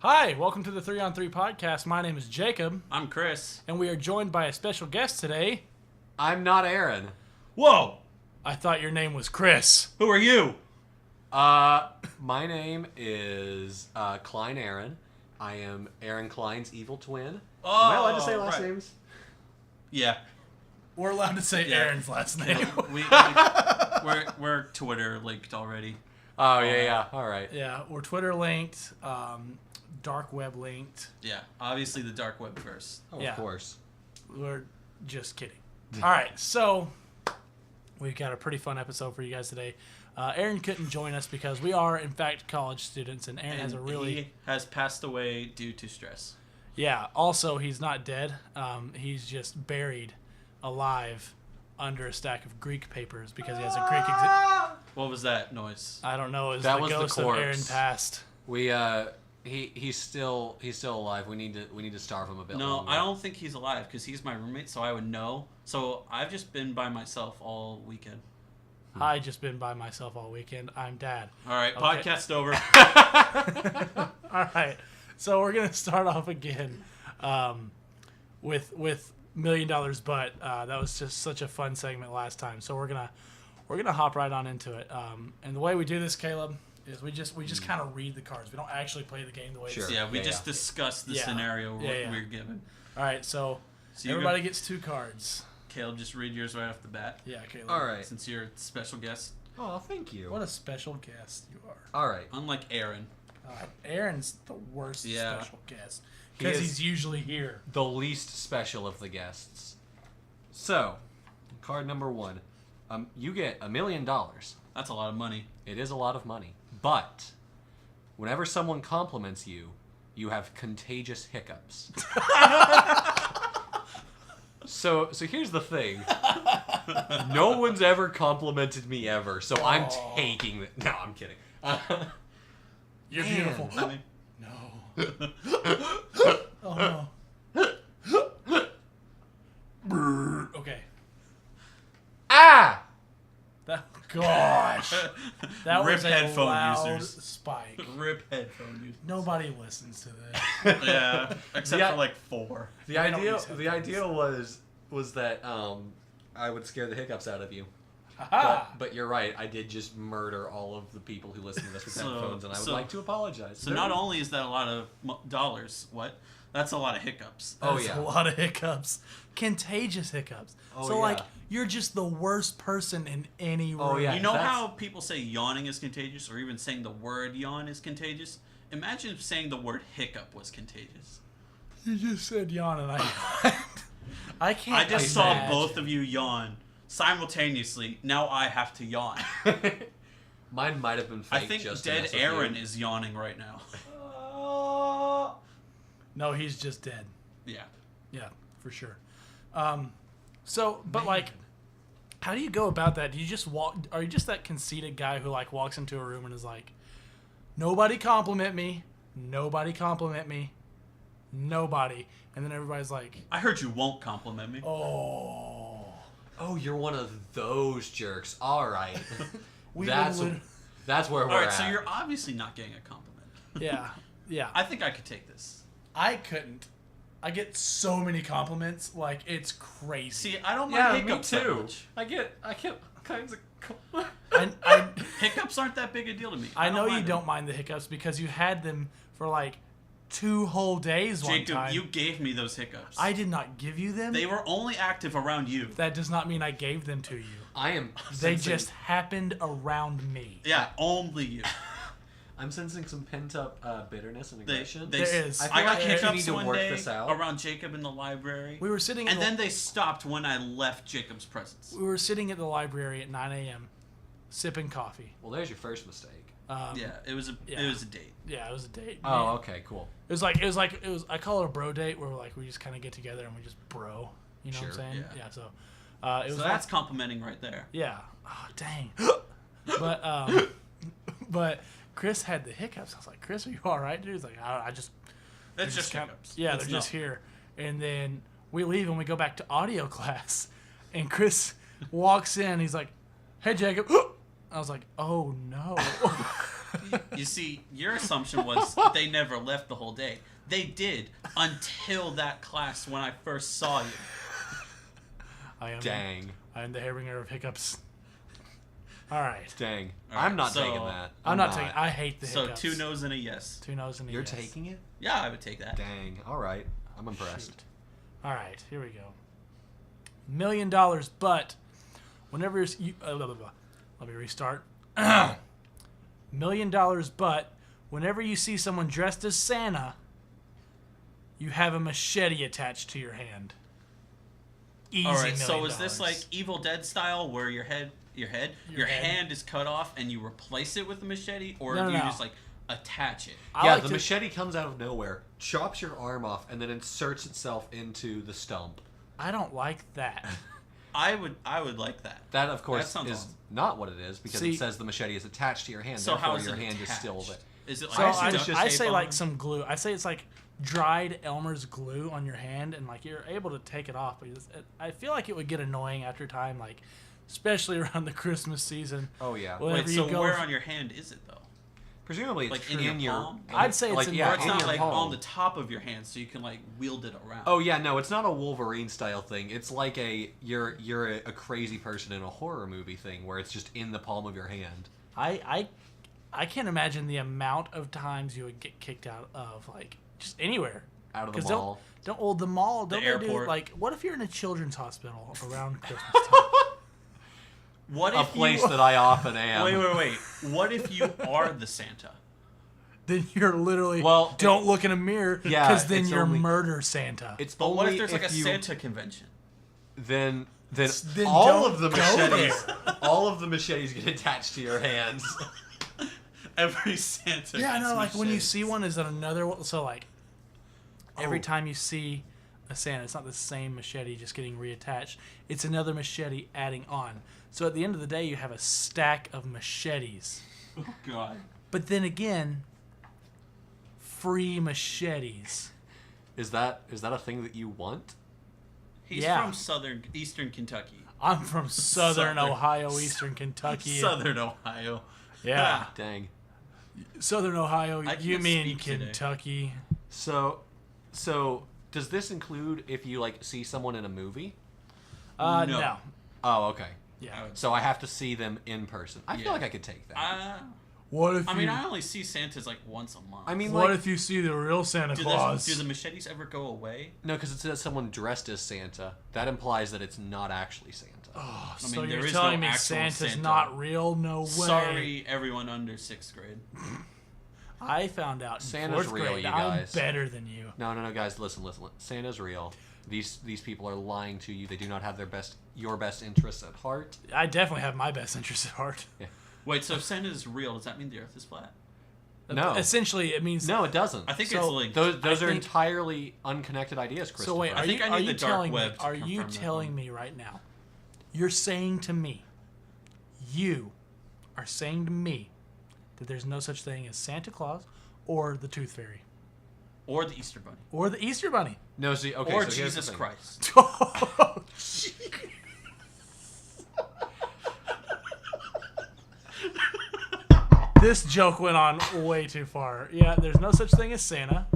Hi, welcome to the 3-on-3 podcast. My name is Jacob. I'm Chris. And we are joined by a special guest today. I'm not Aaron. Whoa! I thought your name was Chris. Who are you? My name is Klein Aaron. I am Aaron Klein's evil twin. Oh, Am I allowed to say last right. names? Yeah. We're allowed to say Aaron's last name. We're Twitter linked already. Oh, yeah. All right. Yeah, we're Twitter linked, dark web linked. Yeah, obviously the dark web first. Oh, Yeah. of course. We're just kidding. All right, so we've got a pretty fun episode for you guys today. Aaron couldn't join us because we are, in fact, college students, and Aaron has a really... He has passed away due to stress. Yeah, also, he's not dead. He's just buried alive under a stack of Greek papers because he has a Greek... What was that noise? I don't know. It was That the was the ghost of corpse. Aaron past. He's still alive. We need to starve him a bit No, longer. I don't think he's alive because he's my roommate, so I would know. So I've just been by myself all weekend. I just been by myself all weekend. I'm dad. All right, Okay. podcast over. All right, so we're gonna start off again with $1 million, but that was just such a fun segment last time. So we're gonna hop right on into it. And the way we do this, Caleb, is we just kind of read the cards. We don't actually play the game the way Sure. it's... Yeah, we just discussed the Yeah. scenario Yeah. we're given. All right, so So you're everybody gets 2 cards. Caleb, just read yours right off the bat. Yeah, Caleb. All right. Since you're a special guest. Oh, thank you. What a special guest you are. All right. Unlike Aaron. Aaron's the worst Yeah. special guest because He is- he's usually here. The least special of the guests. So, card number 1. You get $1 million. That's a lot of money. It is a lot of money. But whenever someone compliments you, you have contagious hiccups. So here's the thing. No one's ever complimented me ever, so I'm taking it. No, I'm kidding. You're Man. beautiful. I mean, No. Oh no. Okay. Ah! Gosh. That Rip was a headphone loud users. spike. rip headphone use. Nobody listens to this. Yeah, except Yeah. for like 4. The don't idea use headphones. the idea was that I would scare the hiccups out of you. Aha. But you're right, I did just murder all of the people who listen to this with So- headphones, and I would so- like to apologize. So not only is that a lot of dollars, that's a lot of hiccups. Oh, That's yeah. a lot of hiccups. Contagious hiccups. Oh, So, yeah. like, you're just the worst person in any room. Oh, yeah. You know that's- how people say yawning is contagious, or even saying the word yawn is contagious? Imagine if saying the word hiccup was contagious. You just said yawn and I can't. I just saw imagine. both of you yawn simultaneously. Now I have to yawn. Mine might have been fake. I think just to dead mess with Aaron you. is yawning right now. No, he's just dead. Yeah. Yeah, for sure. But like, how do you go about that? Do you just walk? Are you just that conceited guy who like walks into a room and is like, "Nobody compliment me, nobody compliment me, nobody," and then everybody's like, I heard you won't compliment me. "Oh, Oh, you're one of those jerks. All right. we that's would." that's where we're All right, at. so you're obviously not getting a compliment. Yeah, yeah. I think I could take this. I couldn't. I get so many compliments, like it's crazy. See, I don't yeah, mind me hiccups that too. much. I get all kinds of. I Hiccups aren't that big a deal to me. I know you mind them. don't mind the hiccups because you had them for like 2 whole days one Jacob, time. you gave me those hiccups. I did not give you them. They were only active around you. That does not mean I gave them to you. I am. They sensing- just happened around me. Yeah, only you. I'm sensing some pent up bitterness and aggression. There is. I I feel got like you hiccups need to one work day this out. around Jacob in the library. We were sitting. And then they stopped when I left Jacob's presence. we were sitting at the library at 9 a.m. sipping coffee. Well, there's your first mistake. Yeah, it was a date. Yeah, it was a date. Oh, okay, cool. It was. I call it a bro date where we just kind of get together and we just bro. You know what I'm Sure, saying? yeah. So, it was. So that's complimenting right there. Yeah. Oh, dang. but Chris had the hiccups. I was like, Chris, are you all right, dude? He's like, I just. It's just kinda- hiccups. Yeah, It's they're just no. here. And then we leave and we go back to audio class. And Chris walks in. He's like, "Hey, Jacob." I was like, "Oh no." You see, your assumption was they never left the whole day. They did until that class when I first saw you. Dang. I am the hairbringer of hiccups. All right. Dang. All right, I'm not so- taking that. I'm not taking. I hate the So hiccups. 2 no's and a yes. 2 no's and a You're yes. taking it? Yeah, I would take that. Dang. All right. I'm impressed. Shoot. All right, here we go. $1 million, but whenever you blah, blah, blah. Let me restart. $1 million, but whenever you see someone dressed as Santa, you have a machete attached to your hand. Easy. All right. $1 So million. is this like Evil Dead style, where your head. hand is cut off and you replace it with a machete, or No, do you no. just like attach it? Yeah, like the to- machete comes out of nowhere, chops your arm off, and then inserts itself into the stump. I don't like that. I would like that. That, of course, sounds is awesome. not what it is, because See- it says the machete is attached to your hand. So therefore, how is your it hand attached? is still there. Is it like So I duct just- I tape say on like it? some glue. I say it's like dried Elmer's glue on your hand, and like you're able to take it off. But I feel like it would get annoying after time, like especially around the Christmas season. Oh, yeah. Well, Wait, whenever so you go- where on your hand is it though? Presumably it's Like in in your your palm? I'd say it's like, in yeah, your Or it's in not your like palm. on the top of your hand, so you can like wield it around. Oh yeah, no, it's not a Wolverine style thing. It's like you're a crazy person in a horror movie thing where it's just in the palm of your hand. I can't imagine the amount of times you would get kicked out of like just anywhere. Out of the 'Cause mall. The mall. Don't they do airport. like? What if you're in a children's hospital around Christmas time? What A if place you... that I often am. Wait. What if you are the Santa? Then you're literally Well, don't look in a mirror Yeah, because then it's you're only- murder Santa. It's But only what if there's like a you, Santa convention? Then Then all don't of the go machetes, all of the machetes get attached to your hands. Every Santa. Yeah, I gets know. Like when you machetes. see one, is that another one? So like every time you see a Santa, it's not the same machete just getting reattached. It's another machete adding on. So at the end of the day, you have a stack of machetes. Oh God. But then again, free machetes. Is that a thing that you want? He's Yeah. from Eastern Kentucky. I'm from Southern Southern. Ohio, Eastern Kentucky. Southern Ohio. Yeah, Dang. Southern Ohio. I You can't mean speak today. Kentucky? So does this include if you like see someone in a movie? No. No. Oh, okay. Yeah. So I have to see them in person. I Yeah. feel like I could take that. What if I mean, I only see Santas like once a month. I mean, What like, if you see the real Santa do Claus? the machetes ever go away? no, because it says someone dressed as Santa. That implies that it's not actually Santa. Oh, I so mean, there you're is telling no me actual Santa's Santa. not real? No way. Sorry, everyone under 6th grade. I found out in Santa's 4th real, grade you I'm guys. better than you. No, guys, listen. Santa's real. These people are lying to you. They do not have your best interests at heart. I definitely have my best interest at heart. Wait, so if Santa is real, does that mean the Earth is flat? No, Essentially, it means no, it doesn't. I think So, it's linked. those I are think- entirely unconnected ideas, Christopher. So wait, I are think you I are need you the dark telling me? web to Are you confirm that telling one. me right now? You're saying to me, you are saying to me that there's no such thing as Santa Claus or the Tooth Fairy Or the Easter Bunny. or the Easter Bunny. No, see, okay, Or so here's the Jesus thing. Christ. Oh, this joke went on way too far. Yeah, there's no such thing as Santa,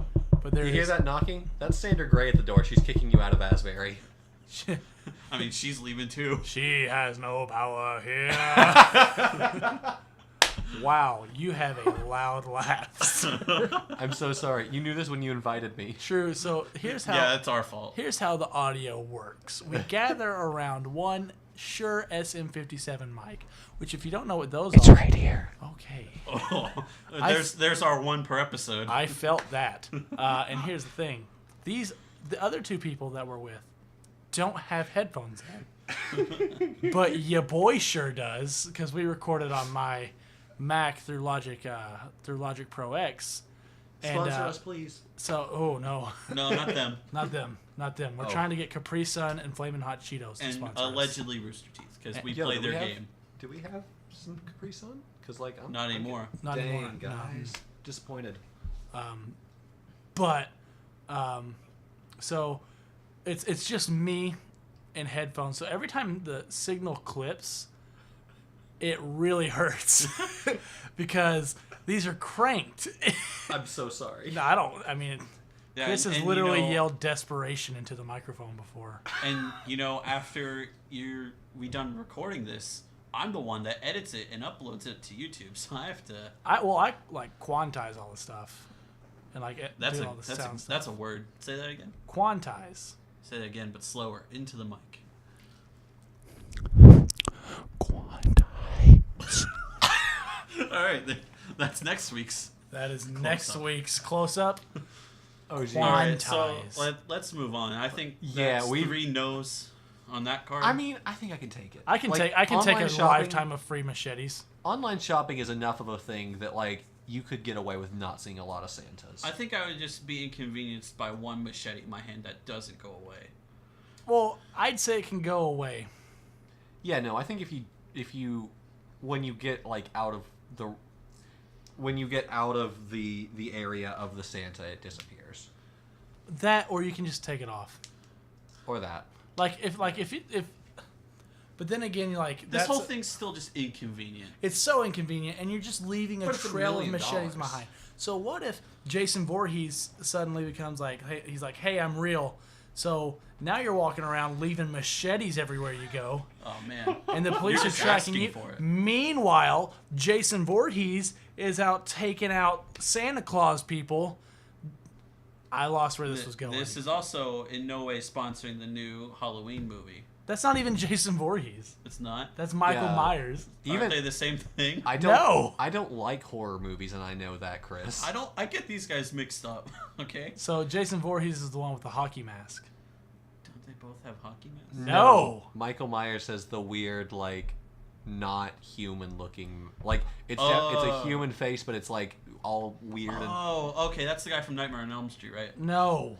but there You hear is. that knocking? That's Sandra Gray at the door. She's kicking you out of Asbury. I mean, she's leaving too. She has no power here. Wow, you have a loud laugh. I'm so sorry. You knew this when you invited me. True. So here's how. Yeah, it's our fault. Here's how the audio works. We gather around one Shure SM57 mic, which if you don't know what those are, right here. okay. Oh, I- there's our one per episode. I felt that. And here's the thing: the other two people that we're with don't have headphones in, but your boy sure does because we recorded on my Mac through Logic Pro X. And, Sponsor us, please. So, oh no, No, not them. not them. We're Oh. trying to get Capri Sun and Flamin' Hot Cheetos to And sponsor us. allegedly Rooster Teeth, because we Yo, play do their have- game. Do we have some Capri Sun? Because like I'm Not anymore. Not Dang, anymore. No. guys. Disappointed. But so it's just me and headphones. So every time the signal clips, it really hurts because These are cranked. I'm so sorry. No, I don't. I mean, Yeah, Chris has and, literally you know, yelled desperation into the microphone before. And after we done recording this, I'm the one that edits it and uploads it to YouTube, so I have to. I like quantize all the stuff, and like do all the sound stuff. That's a word. Say that again. Quantize. Say that again, but slower into the mic. Quantize. All right, that's next week's. That is Close next up. week's close up. Oh, geez. All right, so Quantize. let's move on. I think Yeah, that's we- 3 no's on that card. I mean, I think I can take it. I can Like, take a online shopping- lifetime of free machetes. Online shopping is enough of a thing that like you could get away with not seeing a lot of Santas. I think I would just be inconvenienced by one machete in my hand that doesn't go away. Well, I'd say it can go away. Yeah, no, I think if you when you get like out of the area of the Santa, it disappears. That, or you can just take it off. Or that. If but then again, you're like This whole thing's still just inconvenient. It's so inconvenient, and you're just leaving a But it's $1 trail of million. machetes behind. So what if Jason Voorhees suddenly becomes like, hey, he's like, hey, I'm real. So now you're walking around leaving machetes everywhere you go, Oh man. and the police You're are just tracking asking you. for it. Meanwhile, Jason Voorhees is out taking out Santa Claus people. I lost where this was going. This is also in no way sponsoring the new Halloween movie. That's not even Jason Voorhees. It's not. That's Michael Yeah. Myers. Aren't they the same thing? I don't No. I don't like horror movies, and I know that, Chris. I get these guys mixed up. Okay. So Jason Voorhees is the one with the hockey mask. Don't they both have hockey masks? No. Michael Myers has the weird, like, not human looking. Like, it's a Oh. human face, but it's like all weird. Oh, okay. That's the guy from Nightmare on Elm Street, right? No.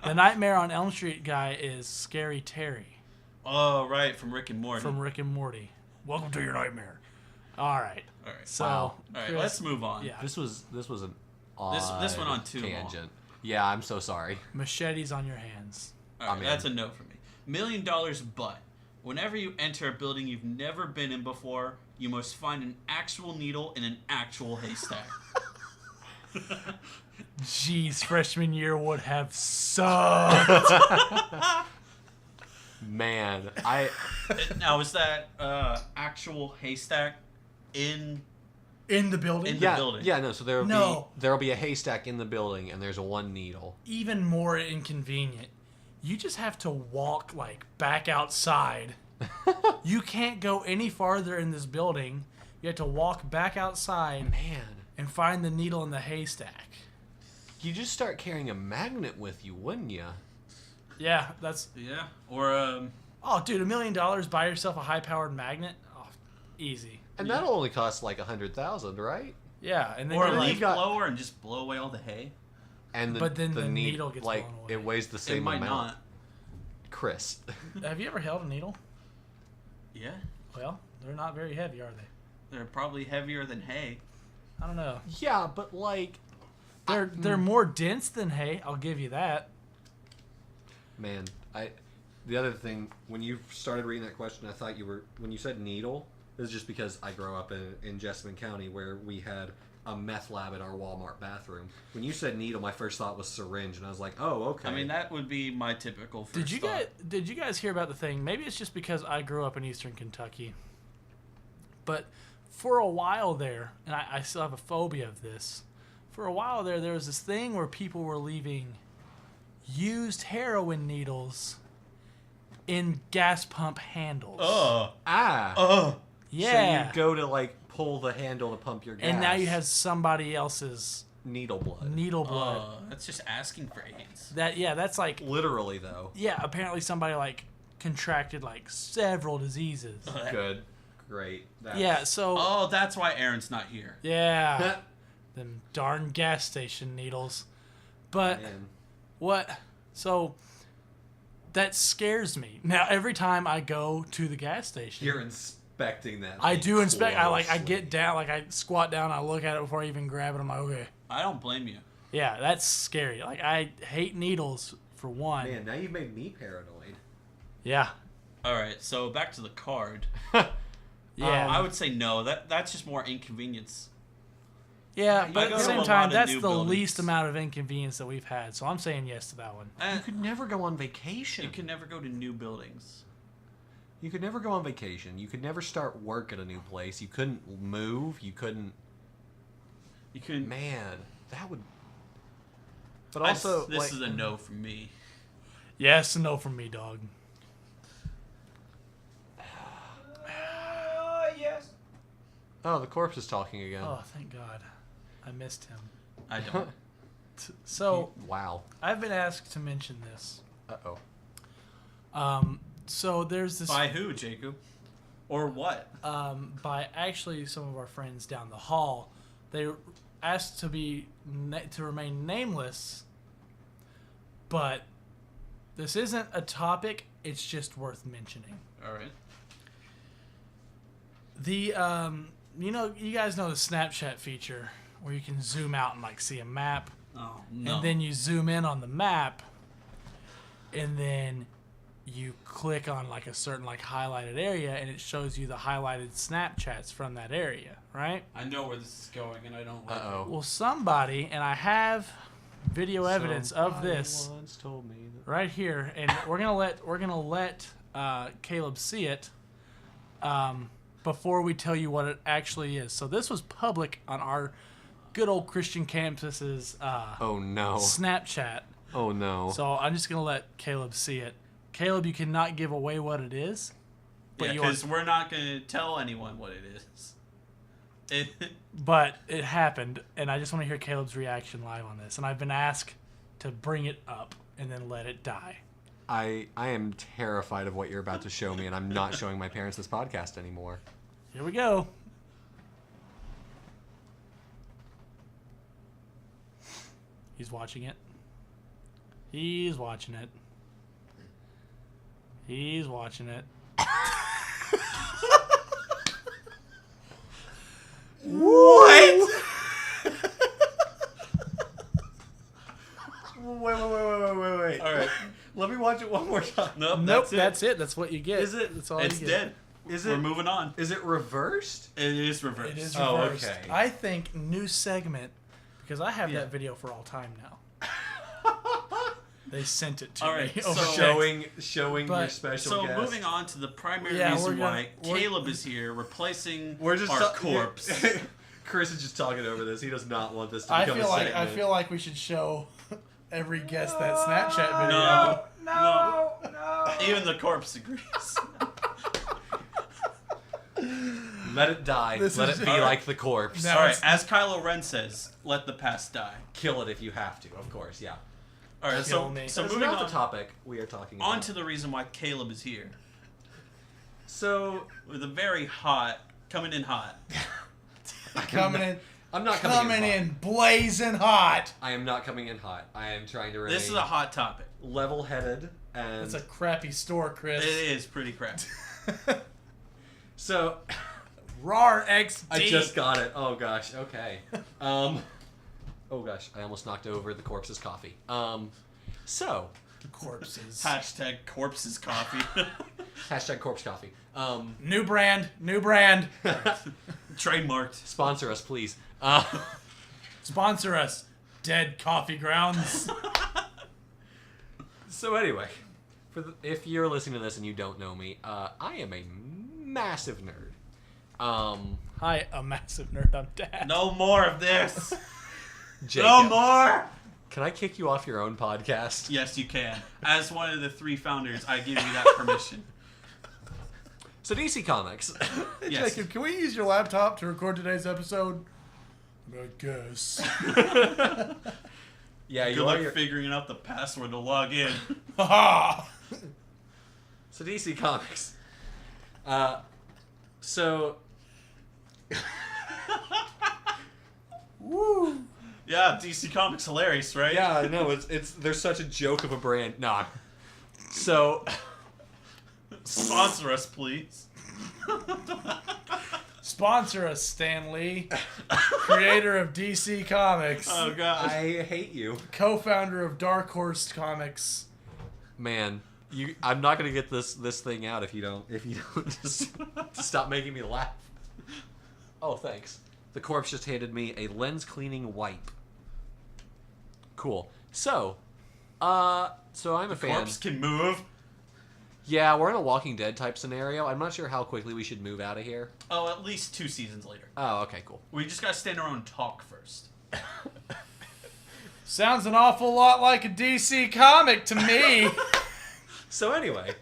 The Nightmare on Elm Street guy is Scary Terry Oh, right, from Rick and Morty. from Rick and Morty. Welcome to your nightmare. All right. All right. So, Wow. All right, Chris- let's move on. Yeah. This was an odd This went on too long. tangent. Yeah, I'm so sorry. Machetes on your hands. All right, I'm that's in. a no for me. $1 million, but whenever you enter a building you've never been in before, you must find an actual needle in an actual haystack. Jeez, freshman year would have sucked. Man, Now, is that actual haystack in In the building? In the building? Yeah, no. So No. there'll be a haystack in the building, and there's a one needle. Even more inconvenient. You just have to walk, like, back outside. You can't go any farther in this building. You have to walk back outside Man, and find the needle in the haystack. you just start carrying a magnet with you, wouldn't you? Yeah, that's... Yeah. Or Oh, dude, $1 million, buy yourself a high-powered magnet? Oh, easy. And that'll only cost like 100,000, right? Yeah, and then or you're a like... leaf blower and just blow away all the hay. And But then the needle gets like blown away. it weighs the It same might amount. not. Chris. Have you ever held a needle? Yeah. Well, they're not very heavy, are they? They're probably heavier than hay. I don't know. Yeah, but like, They're more dense than hay. I'll give you that. man, the other thing, when you started reading that question, I thought when you said needle, it was just because I grew up in Jessamine County where we had a meth lab in our Walmart bathroom. When you said needle, my first thought was syringe, and I was like, oh, okay. I mean, that would be my typical first Did you thought. guys hear about the thing? Maybe it's just because I grew up in Eastern Kentucky. But for a while there, and I still have a phobia of this. For a while there was this thing where people were leaving used heroin needles in gas pump handles. Oh. Yeah. So you go to like pull the handle to pump your gas. And now you have somebody else's needle blood. needle blood. That's just asking for AIDS. That's like, Literally though. yeah, apparently somebody like contracted like several diseases. Good. Great. Yeah, so Oh, that's why Aaron's not here. yeah, them darn gas station needles. But Man. what? So that scares me. Now every time I go to the gas station, You're inspecting that. I thing do inspect. I closely. get down, like I squat down, I look at it before I even grab it. I'm like, okay, I don't blame you. yeah, that's scary. Like I hate needles for one. Man, now you've made me paranoid. Yeah, All right, so back to the card. yeah. I would say no. That's just more inconvenience. Yeah, you but go at the to same a time, lot of that's new the buildings. least amount of inconvenience that we've had. So I'm saying yes to that one. You could never go on vacation. You can never go to new buildings. You could never go on vacation. You could never start work at a new place. You couldn't move. You couldn't. You can. Man, that would. But also, this is a no from me. Yes and no from me, dog. Yes. Oh, the corpse is talking again. Oh, thank God. I missed him. I don't. So, Wow. I've been asked to mention this. Uh-oh. So there's this By who, Jacob? Or what? by actually some of our friends down the hall. They asked to to remain nameless, but this isn't a topic. It's just worth mentioning. All right. The you guys know the Snapchat feature where you can zoom out and like see a map, Oh no. and then you zoom in on the map, and then you click on like a certain like highlighted area, and it shows you the highlighted Snapchats from that area, right? I know where this is going, and I don't like Uh-oh. Well, somebody, and I have video evidence of this Once told me that. right here, and we're gonna let Caleb see it before we tell you what it actually is. So this was public on our good old Christian campus's Oh no. Snapchat. Oh no. So I'm just gonna let Caleb see it. Caleb, you cannot give away what it is. Yeah, you because we're not going to tell anyone what it is. But it happened, and I just want to hear Caleb's reaction live on this. And I've been asked to bring it up and then let it die. I am terrified of what you're about to show me, and I'm not showing my parents this podcast anymore. Here we go. He's watching it. He's watching it. He's watching it. What? Wait. All right. Let me watch it one more time. Nope, Nope, that's it. That's what you get. Is it- That's all It's you get. dead. Is We're it? moving on. Is it reversed? It is reversed. It is Oh, reversed. okay. I think new segment because I have Yeah. that video for all time now. They sent it to All right, me. so- over text. Showing But- your special So guest. moving on to the primary Yeah, reason we're gonna- why Caleb is here, replacing We're just our corpse. Chris is just talking over this. He does not want this to I become feel a like segment. we should show every guest that Snapchat video. No. No. Even the corpse agrees. Let it die. This Let is- it be All right. like the corpse. No. All right, it's- as Kylo Ren says, let the past die. Kill it if you have to, of course. Yeah. All right, Kill me. so That's moving not on, the topic we are talking about. on to the reason why Caleb is here. So With a very hot, coming in hot. Coming in, I'm not coming in hot. blazing hot. I am not coming in hot. I am trying to remain This is a hot topic. level-headed and It's a crappy store, Chris. It is pretty crap. so RAR XD. I just got it. Oh gosh. Okay. Oh gosh. I almost knocked over the corpse's coffee. So corpses. Hashtag corpses coffee. hashtag corpse coffee. New brand. New brand. Trademarked. Sponsor us, please. Sponsor us. Dead Coffee Grounds. So anyway, if you're listening to this and you don't know me, I am a massive nerd. Hi, a massive nerd. I'm Dad. No more of this. Jacob, No more. can I kick you off your own podcast? Yes, you can. As one of the 3 founders, I give you that permission. So DC Comics. Yes. Jacob, can we use your laptop to record today's episode? I guess. Yeah, Good you luck are. figuring out the password to log in. Haha. So DC Comics. So Woo. Yeah, DC Comics hilarious, right? yeah, I know it's there's such a joke of a brand. Nah. So Sponsor us, please. Sponsor us, Stan Lee, creator of DC Comics, Oh god. I hate you, co-founder of Dark Horse Comics. man. I'm not gonna get this thing out if you don't just stop making me laugh. Oh, thanks. The corpse just handed me a lens cleaning wipe. Cool. So I'm a fan. Corpse can move. Yeah, we're in a Walking Dead type scenario. I'm not sure how quickly we should move out of here. Oh, at least 2 seasons later. Oh, okay, cool. We just gotta stand around and talk first. Sounds an awful lot like a DC comic to me. So anyway,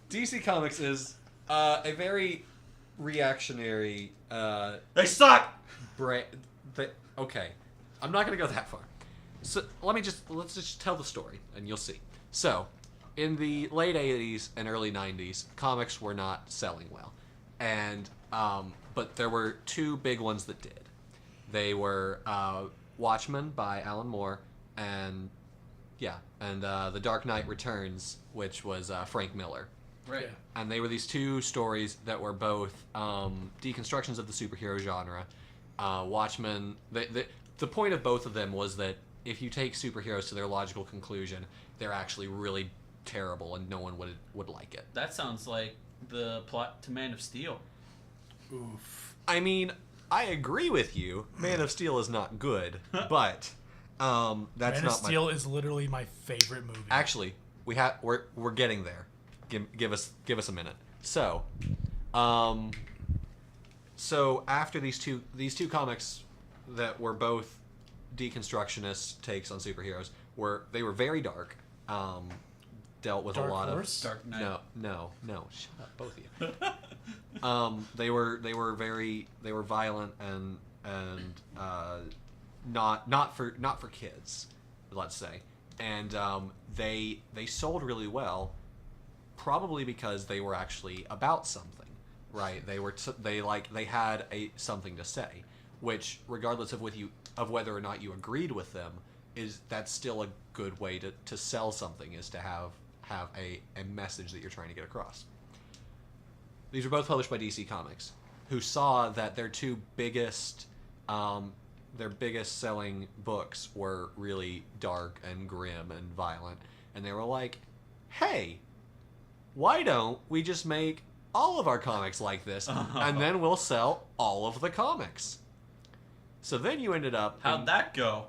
DC Comics is a very reactionary. They suck. Okay, I'm not gonna go that far. So let's just tell the story, and you'll see. So, in the late '80s and early '90s, comics were not selling well, and but there were 2 big ones that did. They were Watchmen by Alan Moore, and The Dark Knight Returns, which was Frank Miller. Right. Yeah. And they were these 2 stories that were both deconstructions of the superhero genre. Watchmen. The point of both of them was that if you take superheroes to their logical conclusion, they're actually really terrible, and no one would like it. That sounds like the plot to Man of Steel. Oof. I mean, I agree with you. Man of Steel is not good, but that's Man of not Steel is literally my favorite movie. Actually, we're getting there. Give us a minute. So after these two comics that were both deconstructionist takes on superheroes were very dark. Dealt with Dark a lot Horse? Dark Knight. No, shut up, both of you. They were violent and not for kids, let's say, and they sold really well, probably because they were actually about something, right? They had something to say, which, regardless of whether or not you agreed with them, that's still a good way to sell something, is to have a message that you're trying to get across. These were both published by DC Comics, who saw that their 2 biggest selling books were really dark and grim and violent, and they were like, hey, why don't we just make all of our comics like this, and then we'll sell all of the comics. So then you ended up... How'd that go?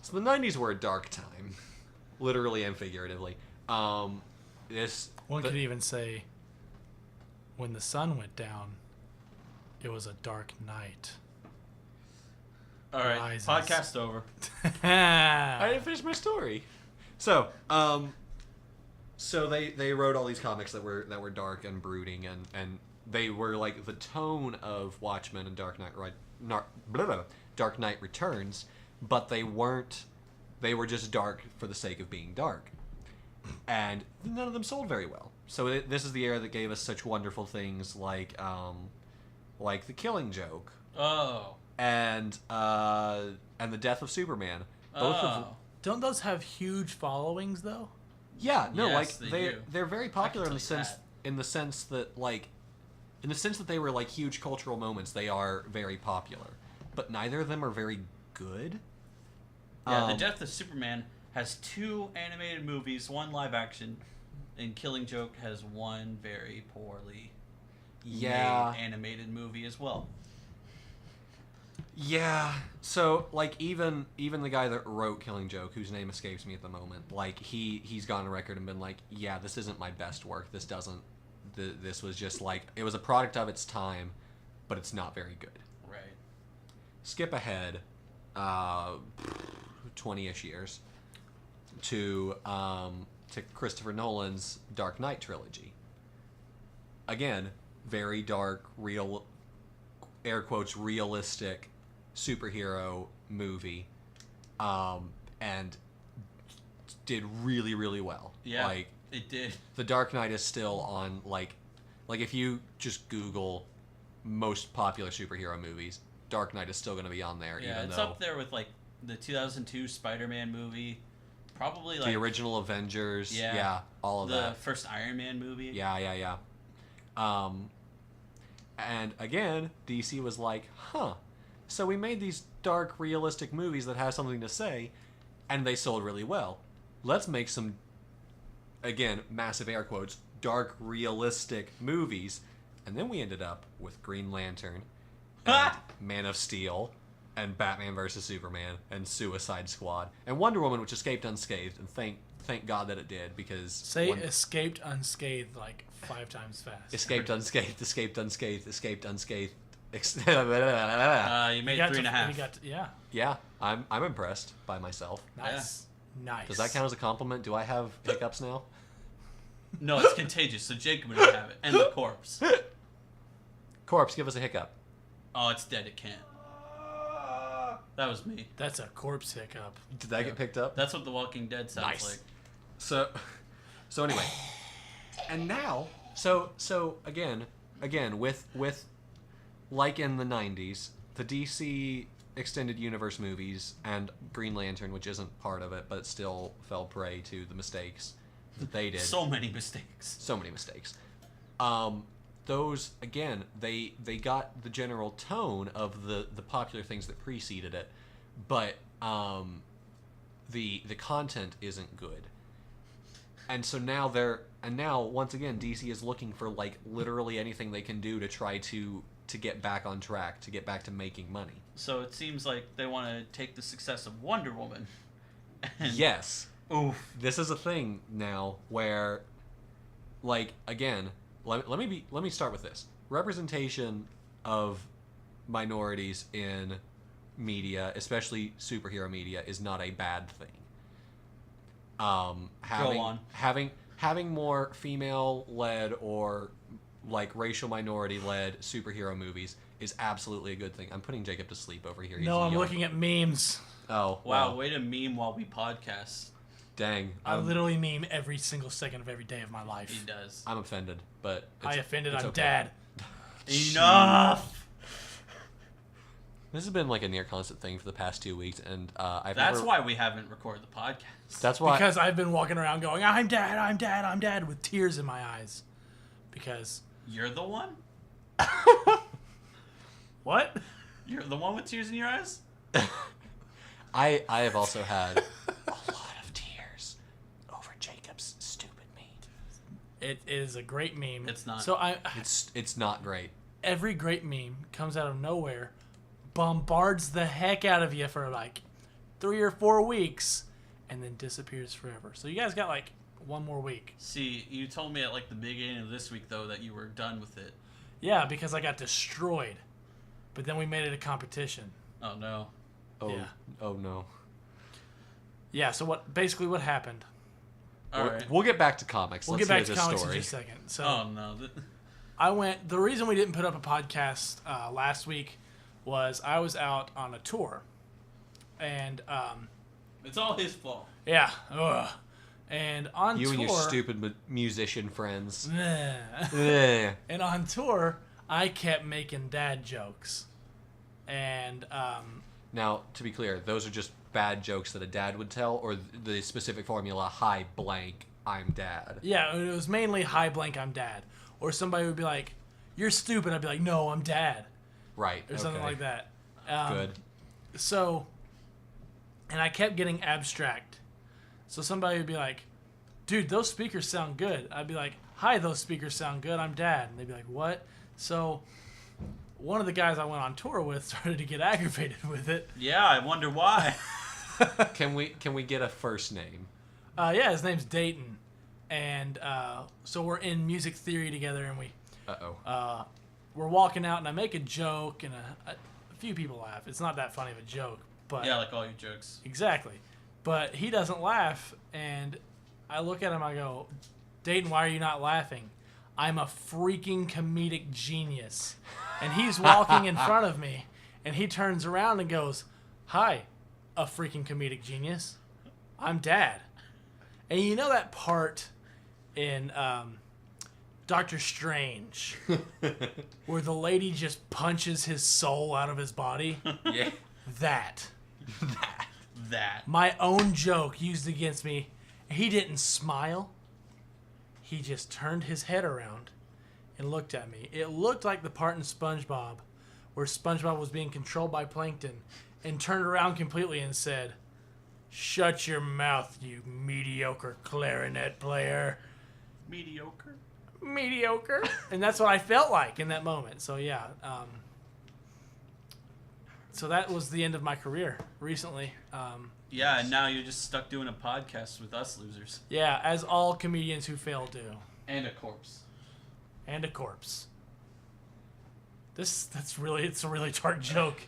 So the 90s were a dark time, literally and figuratively. One could even say, when the sun went down, it was a dark night. All right, Rises. podcast over. I didn't finish my story. So they wrote all these comics that were dark and brooding, and they were like the tone of Watchmen and Dark Knight Returns, but they weren't. They were just dark for the sake of being dark, and none of them sold very well. So this is the era that gave us such wonderful things like The Killing Joke. Oh. And The Death of Superman. Don't those have huge followings though? Yeah, no, Yes, like they do. they're very popular in the tell you sense that they were like huge cultural moments. They are very popular, but neither of them are very good. Yeah, The Death of Superman has 2 animated movies, 1 live action, and Killing Joke has 1 very poorly made animated movie as well. Yeah. So like even the guy that wrote Killing Joke, whose name escapes me at the moment, like he's gone on record and been like, yeah, this isn't my best work. This was just like, it was a product of its time, but it's not very good. Right. Skip ahead 20-ish years to Christopher Nolan's Dark Knight trilogy. Again, very dark, real, air quotes, realistic superhero movie, and did really, really well. Yeah, like, it did. The Dark Knight is still on, like if you just Google most popular superhero movies, Dark Knight is still going to be on there. Yeah, even it's though up there with like the 2002 Spider-Man movie, probably like the original Avengers. Yeah, all of the that. first Iron Man movie. Yeah. And again, DC was like, so we made these dark, realistic movies that have something to say, and they sold really well. Let's make some, again, massive air quotes, dark, realistic movies. And then we ended up with Green Lantern, and Man of Steel, and Batman vs Superman, and Suicide Squad, and Wonder Woman, which escaped unscathed, and thank God that it did, because escaped unscathed like 5 times fast. Escaped unscathed, escaped unscathed, escaped unscathed. You made 3.5. Yeah, I'm impressed by myself. Nice. Yeah. Nice. Does that count as a compliment? Do I have hiccups now? No, it's contagious, so Jacob would have it. And the corpse. Corpse, give us a hiccup. Oh, it's dead. It can't. That was me. That's a corpse hiccup. Did that get picked up? That's what The Walking Dead sounds like. So anyway, and now, so again, with like in the 90s, the DC extended universe movies and Green Lantern, which isn't part of it, but still fell prey to the mistakes that they did. So many mistakes. Those, again, they got the general tone of the popular things that preceded it, but the content isn't good. And so now once again DC is looking for like literally anything they can do to try to get back on track, to get back to making money. So it seems like they want to take the success of Wonder Woman. Yes. Oof. This is a thing now where, like, again, let me start with this. Representation of minorities in media, especially superhero media, is not a bad thing. Having more female-led or like racial minority-led superhero movies is absolutely a good thing. I'm putting Jacob to sleep over here. No, I'm looking at memes. Oh, wow! Way to meme while we podcast. Dang. I literally meme every single second of every day of my life. He does. I'm offended, but I'm okay. dad. Enough. This has been like a near constant thing for the past 2 weeks, and That's why we haven't recorded the podcast. That's why. Because I've been walking around going, I'm dad, with tears in my eyes. Because... You're the one? What? You're the one with tears in your eyes? I have also had a lot of tears over Jacob's stupid meme. It is a great meme. It's not. So It's not great. Every great meme comes out of nowhere, bombards the heck out of you for like 3 or 4 weeks, and then disappears forever. So you guys got like 1 more week. See, you told me at like the beginning of this week though that you were done with it. Yeah, because I got destroyed. But then we made it a competition. Oh no. Oh, yeah. Oh no. Yeah, so what happened? All right. We'll get back to comics. We'll Let's get back hear to this comics story. in just a second. So oh no. the reason we didn't put up a podcast last week was I was out on a tour. And it's all his fault. yeah. Ugh. And on You tour, and your stupid musician friends. and on tour, I kept making dad jokes. And Now, to be clear, those are just bad jokes that a dad would tell, or the specific formula, hi blank, I'm dad. yeah, it was mainly hi blank, I'm dad. Or somebody would be like, you're stupid. I'd be like, no, I'm dad. Right. Or something like that. Good. So, and I kept getting abstract. So somebody would be like, dude, those speakers sound good. I'd be like, hi, those speakers sound good. I'm dad. And they'd be like, what? So one of the guys I went on tour with started to get aggravated with it. Yeah, I wonder why. Can we get a first name? Yeah, his name's Dayton. And so we're in music theory together, and we're walking out, and I make a joke, and a few people laugh. It's not that funny of a joke, but yeah, like all your jokes. Exactly. But he doesn't laugh, and I look at him, I go, Dayton, why are you not laughing? I'm a freaking comedic genius. And he's walking in front of me, and he turns around and goes, hi, a freaking comedic genius. I'm dad. And you know that part in Doctor Strange where the lady just punches his soul out of his body? Yeah. That. That. My own joke used against me. He didn't smile. He just turned his head around and looked at me. It looked like the part in SpongeBob where SpongeBob was being controlled by Plankton and turned around completely and said, shut your mouth, you mediocre clarinet player. Mediocre? Mediocre. And that's what I felt like in that moment. So, yeah. So that was the end of my career recently. Yeah, and now you're just stuck doing a podcast with us losers. Yeah, as all comedians who fail do. And a corpse. And a corpse. It's a really dark joke.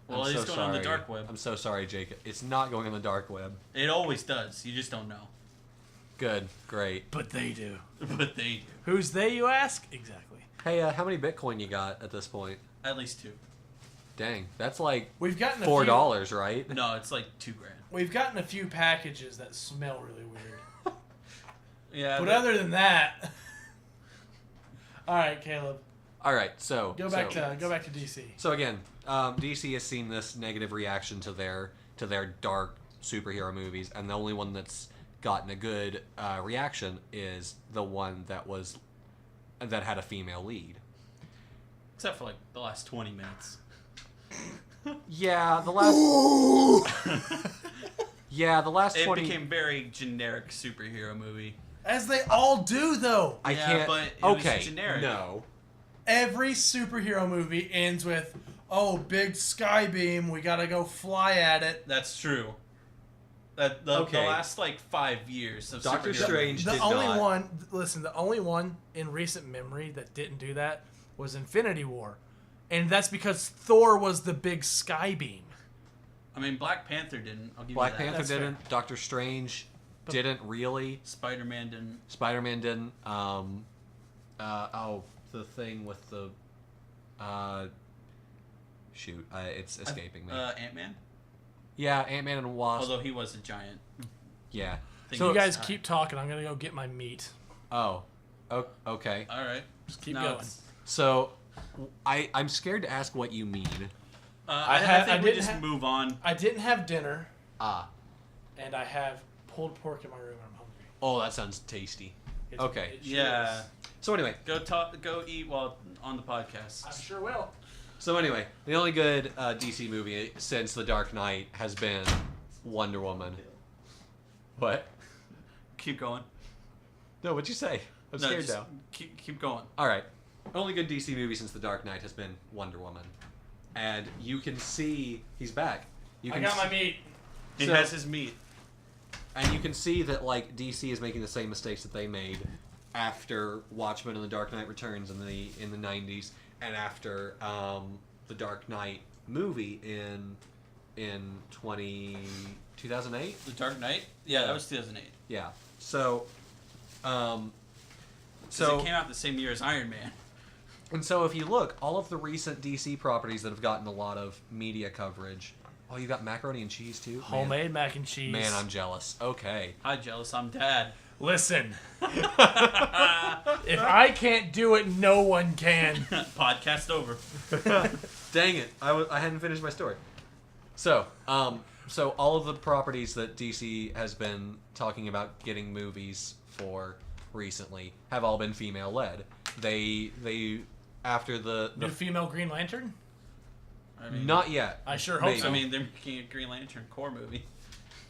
Well, it's going on the dark web. I'm so sorry, Jake. It's not going on the dark web. It always does. You just don't know. Good. Great. But they do. But they do. Who's they, you ask? Exactly. Hey, how many Bitcoin you got at this point? At least 2. Dang, that's like We've gotten $4, right? No, it's like $2,000. We've gotten a few packages that smell really weird. Yeah. But other than that, all right, Caleb. All right, so Go back to DC. So again, DC has seen this negative reaction to their dark superhero movies, and the only one that's gotten a good reaction is the one that had a female lead. Except for like the last 20 minutes. Yeah, the last It 20. became very generic superhero movie. As they all do, though. I Yeah, can't. but it okay, was generic. no. Every superhero movie ends with, "Oh, big sky beam, we gotta go fly at it." That's true. The last like 5 years of Doctor superhero Strange movies. did not. The only one in recent memory that didn't do that was Infinity War. And that's because Thor was the big sky beam. I mean, Black Panther didn't. I'll give Black you that. Panther That's didn't. Doctor Strange didn't really. Spider-Man didn't. Spider-Man didn't. The thing with the. Shoot, it's escaping me. Ant-Man? Yeah, Ant-Man and Wasp. Although he was a giant. Yeah. So you guys keep talking. I'm going to go get my meat. Oh. Okay. All right. Just keep No, going. it's- So, I'm scared to ask what you mean. I think we didn't just have- move on. I didn't have dinner, Ah. and I have pulled pork in my room, and I'm hungry. Oh, that sounds tasty. Okay. It sure Yeah. is. So anyway. Go eat while on the podcast. I sure will. So anyway, the only good DC movie since The Dark Knight has been Wonder Woman. What? Keep going. No, what'd you say? I'm scared just now. Keep going. All right. Only good DC movie since The Dark Knight has been Wonder Woman. And you can see he's back. You I can got my meat. He So- has his meat. And you can see that like DC is making the same mistakes that they made after Watchmen and The Dark Knight Returns in the 90s, and after the Dark Knight movie in 2008. The Dark Knight? Yeah, that was 2008. Yeah. So So it came out the same year as Iron Man. and so if you look, all of the recent DC properties that have gotten a lot of media coverage. Oh, you got macaroni and cheese too? Homemade mac and cheese. Man, I'm jealous. Okay. Hi, jealous. I'm Dad. Listen. If I can't do it, no one can. Podcast over. Dang it! I hadn't finished my story. So all of the properties that DC has been talking about getting movies for recently have all been female led. They after the New female Green Lantern? I mean, not yet. I sure hope Maybe. so. I mean, they're making a Green Lantern core movie.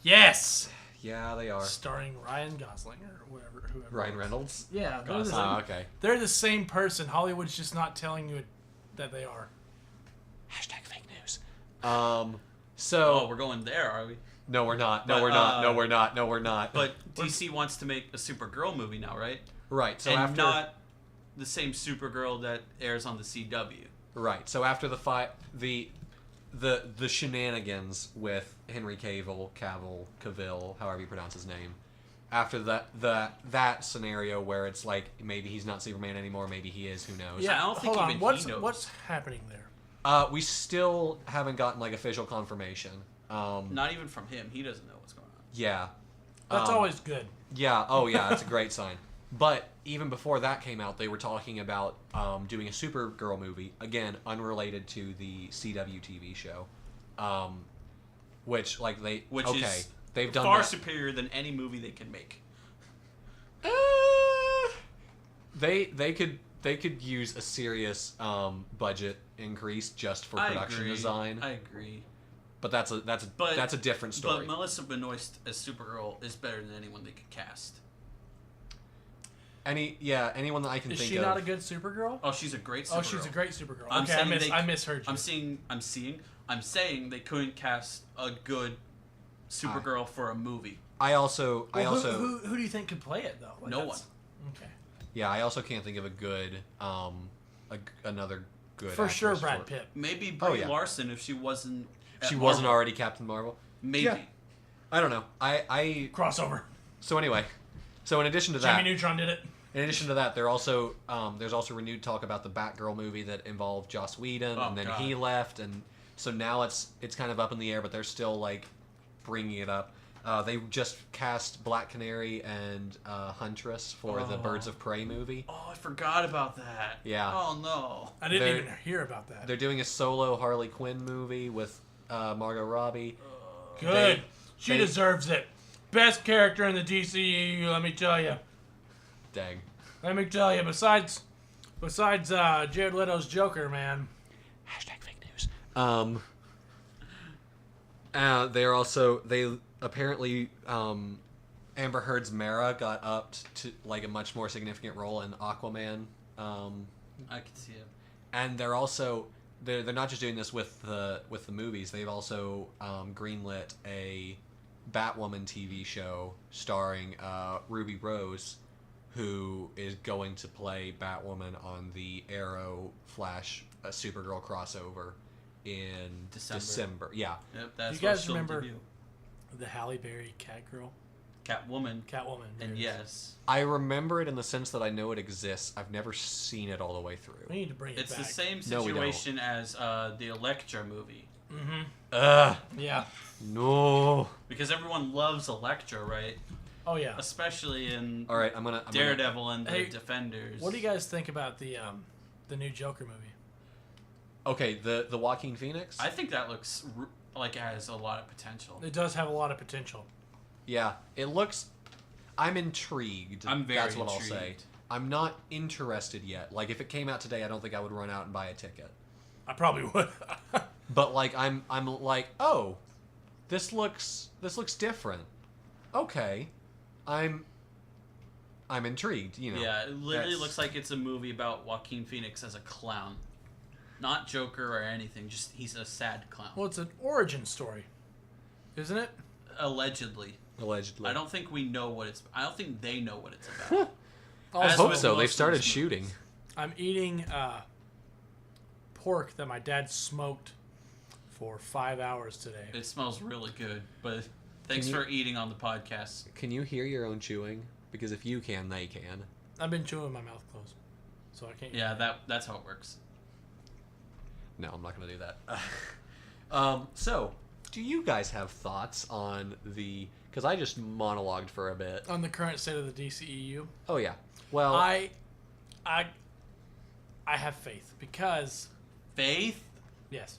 Yes! Yeah, they are. Starring Ryan Gosling or whoever. Ryan Reynolds. Yeah, Okay. they're the same person. Hollywood's just not telling you that they are. Hashtag fake news. Oh, So we're going there, are we? no, we're not. No, But, we're not. No, we're not. No, we're not. But DC wants to make a Supergirl movie now, right? right. So and after not the same Supergirl that airs on the CW. right. So after the shenanigans with Henry Cavill, however you pronounce his name. After that scenario where it's like maybe he's not Superman anymore, maybe he is, who knows? I don't think hold on. even he knows. What's happening there? We still haven't gotten like official confirmation. Not even from him. He doesn't know what's going on. Yeah. That's always good. Yeah. Oh yeah, that's a great sign. But even before that came out, they were talking about doing a Supergirl movie, again unrelated to the CW TV show, which is they've done far that. superior than any movie they can make. They could use a serious budget increase just for production design. I agree. But that's a different story. But Melissa Benoist as Supergirl is better than anyone they could cast. anyone that I can think of. Is she not a good Supergirl? Oh, she's a great Supergirl. Oh, she's a great Supergirl. I'm Okay, I misheard you. I'm saying they couldn't cast a good Supergirl for a movie. Who do you think could play it though? No one. Okay. Yeah, I also can't think of a good another good. For sure, actress Brad for- Pitt. Maybe Brie Larson if she wasn't. She at wasn't Marvel. already Captain Marvel. Maybe. Yeah. I don't know. I Crossover. So anyway, in addition to that, Jimmy Neutron did it. In addition to that, there's also renewed talk about the Batgirl movie that involved Joss Whedon, and then he left, and so now it's kind of up in the air, but they're still like bringing it up. They just cast Black Canary and Huntress for the Birds of Prey movie. Oh, I forgot about that. Yeah. Oh no. I didn't even hear about that. They're doing a solo Harley Quinn movie with Margot Robbie. Good. She deserves it. Best character in the DCEU, let me tell you. Dang. Let me tell you, besides Jared Leto's Joker, man. #fake news. They apparently Amber Heard's Mara got upped to like a much more significant role in Aquaman. I can see it. And they're not just doing this with the movies. They've also greenlit a Batwoman TV show starring Ruby Rose, who is going to play Batwoman on the Arrow Flash Supergirl crossover in December. Yeah. Yep, that's you guys she'll remember debut. the Halle Berry Catgirl? Catwoman. And yes. I remember it in the sense that I know it exists. I've never seen it all the way through. We need to bring it It's back. the same situation as the Elektra movie. Mm-hmm. Yeah. No. Because everyone loves Elektra, right? Oh yeah. Especially in All right, I'm gonna Daredevil and the Defenders. What do you guys think about the new Joker movie? Okay, the Joaquin Phoenix? I think that looks like it has a lot of potential. It does have a lot of potential. Yeah, it looks... I'm intrigued. I'm very That's what intrigued. I'll say. I'm not interested yet. Like, if it came out today, I don't think I would run out and buy a ticket. I probably would. But like, I'm like, oh, this looks different. Okay, I'm intrigued. You know. Yeah, it literally looks like it's a movie about Joaquin Phoenix as a clown, not Joker or anything. Just he's a sad clown. Well, it's an origin story, isn't it? Allegedly. Allegedly. I don't think we know what it's. I don't think they know what it's about. I As hope with so. most They've of started these shooting. movies. I'm eating pork that my dad smoked for 5 hours today. It smells really good, but thanks for eating on the podcast. Can you hear your own chewing? Because if you can, they can. I've been chewing my mouth closed, so I can't. Yeah, that's how it works. No, I'm not going to do that. So, do you guys have thoughts on the... Because I just monologued for a bit. On the current state of the DCEU. Oh, yeah. Well... I have faith because... Faith? Yes.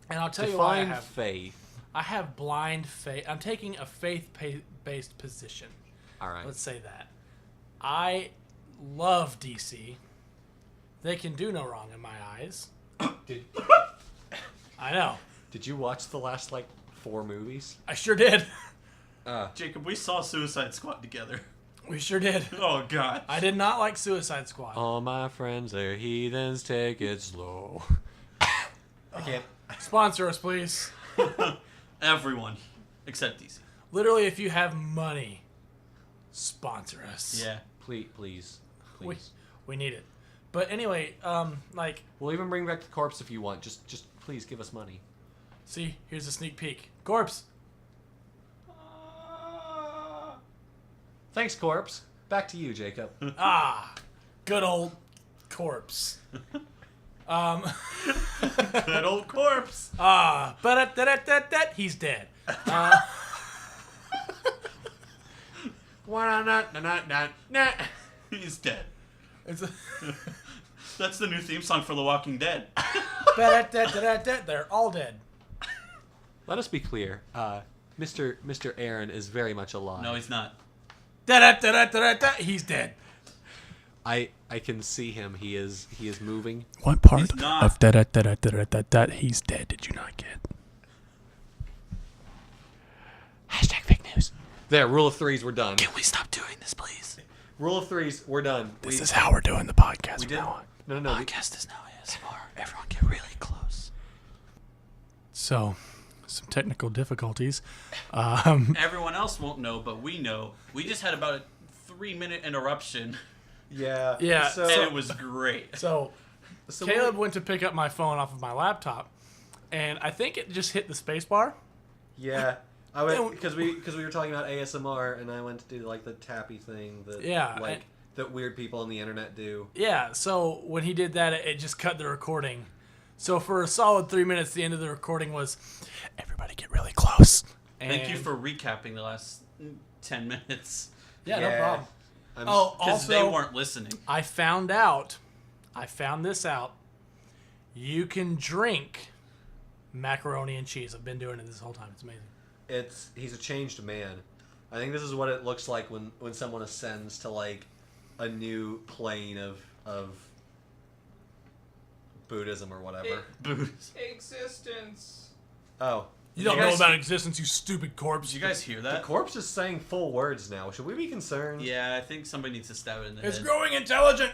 And I'll tell you why I Define have... faith. I have blind faith. I'm taking a faith-based position. All right. Let's say that. I love DC. They can do no wrong in my eyes. I know. Did you watch the last, 4 movies? I sure did. Jacob, we saw Suicide Squad together. We sure did. Oh, God. I did not like Suicide Squad. All my friends, they're heathens, take it slow. I can't... Sponsor us, please. Everyone. Except DC. Literally, if you have money, sponsor us. Yeah. Please. We need it. But anyway, We'll even bring back the corpse if you want. Just please give us money. see, here's a sneak peek. Corpse. Thanks, corpse. Back to you, Jacob. Good old corpse. That old corpse. But he's dead. He's dead. It's a That's the new theme song for The Walking Dead. They're all dead. Let us be clear. Mr. Aaron is very much alive. No, he's not. He's dead. I can see him. He is moving. What part He's not. of he's dead did you not get? #fake news. There, rule of threes. We're done. Can we stop doing this, please? Rule of threes. We're done. This is how we're doing the podcast from now on. No. Podcast is now ASMR. Everyone get really close. So, some technical difficulties. Everyone else won't know, but we know. We just had about a 3-minute interruption, Yeah. Yeah, So, and it was great. So Caleb went to pick up my phone off of my laptop, and I think it just hit the space bar. yeah. I went because we were talking about ASMR, and I went to do like the tappy thing that that weird people on the internet do. Yeah, so when he did that, it just cut the recording. So for a solid 3 minutes, the end of the recording was, everybody get really close. Thank you for recapping the last 10 minutes. Yeah, no problem. Because Also, they weren't listening. I found this out. You can drink macaroni and cheese. I've been doing it this whole time. It's amazing. He's a changed man. I think this is what it looks like when someone ascends to like a new plane of Buddhism or whatever. Existence. Oh. You don't know about existence, you stupid corpse. Did you guys hear The that? corpse is saying full words now. Should we be concerned? Yeah, I think somebody needs to stab it in the It's head. growing intelligent.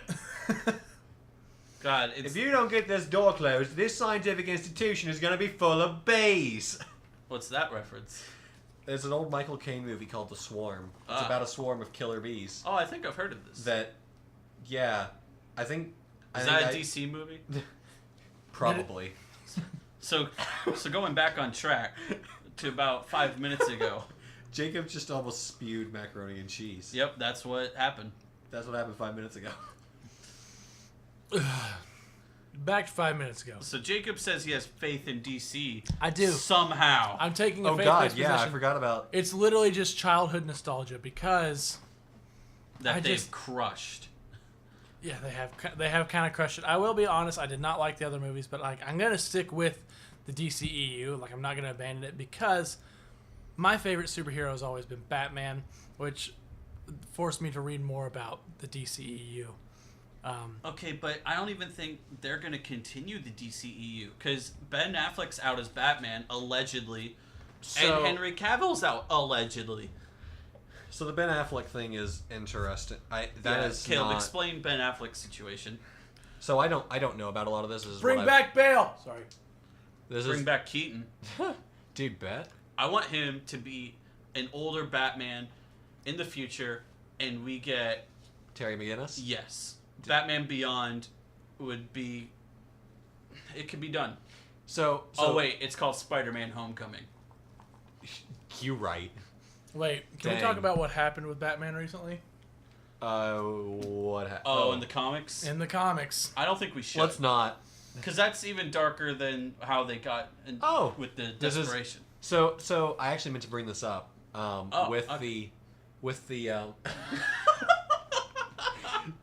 God, it's... If you don't get this door closed, this scientific institution is going to be full of bees. What's that reference? There's an old Michael Caine movie called The Swarm. It's Ah. about a swarm of killer bees. Oh, I think I've heard of this. Yeah, I think... Is that a DC movie? Probably. So going back on track to about 5 minutes ago. Jacob just almost spewed macaroni and cheese. Yep, that's what happened. That's what happened 5 minutes ago. Back to 5 minutes ago. So Jacob says he has faith in DC. I do. Somehow. I'm taking a Oh faith-based God, yeah, I position. forgot about... It's literally just childhood nostalgia because that I they've just- crushed. yeah, they have kind of crushed it. I will be honest, I did not like the other movies, but like I'm gonna stick with the DCEU. Like I'm not gonna abandon it because my favorite superhero has always been Batman, which forced me to read more about the DCEU. Okay, but I don't even think they're going to continue the DCEU because Ben Affleck's out as Batman, allegedly, and Henry Cavill's out, allegedly. So the Ben Affleck thing is interesting. Caleb, explain Ben Affleck's situation. So I don't know about a lot of this. This is Bring what back Bale. Sorry. Bring back Keaton. Dude, bet. I want him to be an older Batman in the future, and we get... Terry McGinnis? Yes. Batman Beyond would be... It could be done. So oh, wait. It's called Spider-Man Homecoming. You right. Wait, can we Dang. talk about what happened with Batman recently? What happened? Oh, in the comics? In the comics. I don't think we should. Let's not. Because that's even darker than how they got with the This is- desperation. So I actually meant to bring this up. With okay. the